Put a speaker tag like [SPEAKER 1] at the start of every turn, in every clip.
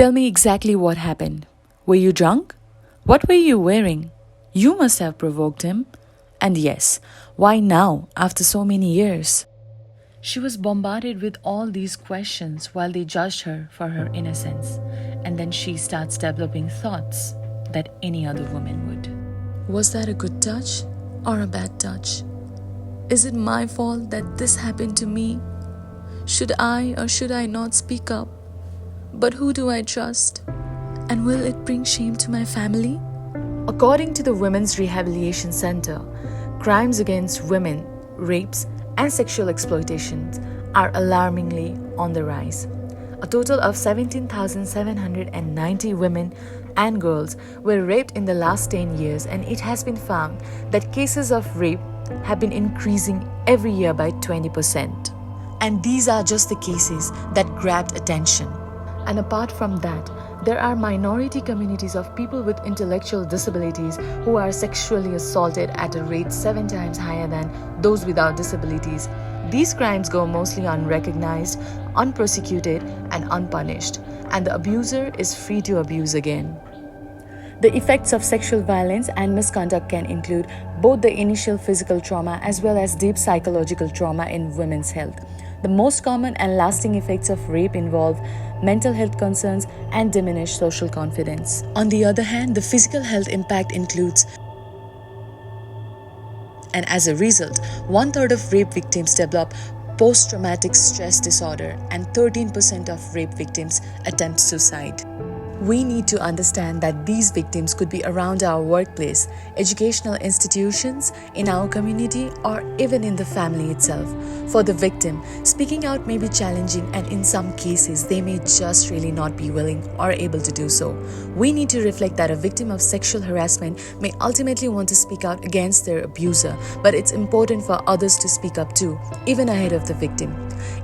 [SPEAKER 1] Tell me exactly what happened. Were you drunk? What were you wearing? You must have provoked him. And yes, why now, after so many years? She was bombarded with all these questions while they judged her for her innocence. And then she starts developing thoughts that any other woman would. Was that a good touch or a bad touch? Is it my fault that this happened to me? Should I or should I not speak up? But who do I trust? And will it bring shame to my family? According to the Women's Rehabilitation Center, crimes against women, rapes, and sexual exploitations are alarmingly on the rise. A total of 17,790 women and girls were raped in the last 10 years, and it has been found that cases of rape have been increasing every year by 20%. And these are just the cases that grabbed attention. And apart from that, there are minority communities of people with intellectual disabilities who are sexually assaulted at a rate 7 times higher than those without disabilities. These crimes go mostly unrecognized, unprosecuted, and unpunished, and the abuser is free to abuse again. The effects of sexual violence and misconduct can include both the initial physical trauma as well as deep psychological trauma in women's health. The most common and lasting effects of rape involve mental health concerns and diminished social confidence. On the other hand, the physical health impact includes, and as a result, 1/3 of rape victims develop post-traumatic stress disorder and 13% of rape victims attempt suicide. We need to understand that these victims could be around our workplace, educational institutions, in our community, or even in the family itself. For the victim, speaking out may be challenging, and in some cases, they may just really not be willing or able to do so. We need to reflect that a victim of sexual harassment may ultimately want to speak out against their abuser, but it's important for others to speak up too, even ahead of the victim.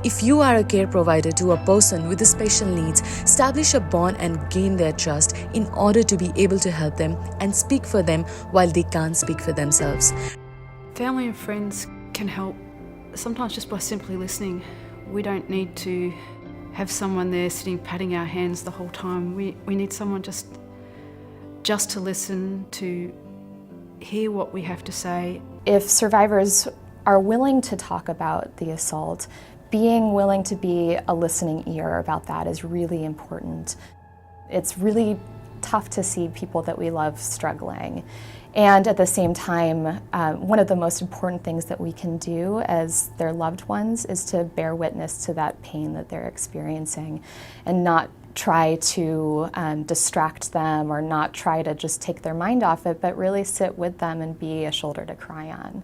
[SPEAKER 1] If you are a care provider to a person with special needs, establish a bond and gain their trust in order to be able to help them and speak for them while they can't speak for themselves.
[SPEAKER 2] Family and friends can help, sometimes just by simply listening. We don't need to have someone there sitting patting our hands the whole time. We need someone just to listen, to hear what we have to say.
[SPEAKER 3] If survivors are willing to talk about the assault, being willing to be a listening ear about that is really important. It's really tough to see people that we love struggling. And at the same time, one of the most important things that we can do as their loved ones is to bear witness to that pain that they're experiencing and not try to distract them or not try to just take their mind off it, but really sit with them and be a shoulder to cry on.